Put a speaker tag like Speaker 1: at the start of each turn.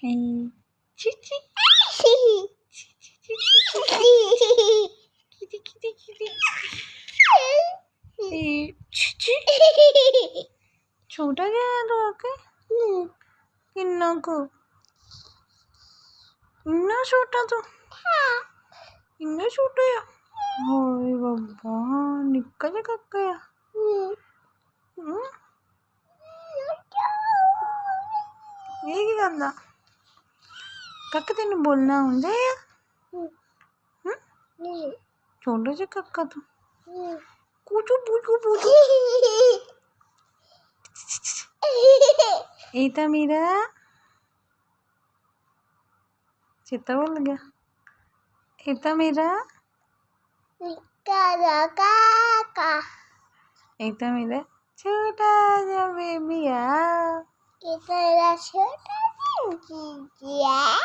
Speaker 1: এই চিচি Kitty Kitty Kitty এই চিচি छोटा क्या है तो आके किन्ना को इन्ना छोटा तो इन्ना छोटा है हाय बाबा निक्का जा काका है ये की करदा काका तेन बोलना आउंदा है छोटा जा काका तू कुचू पुचू पुचू ये मेरा चेता भूल गया ये मेरा काका ये मेरा छोटा सा बेबी है ये तेरा छोटा सा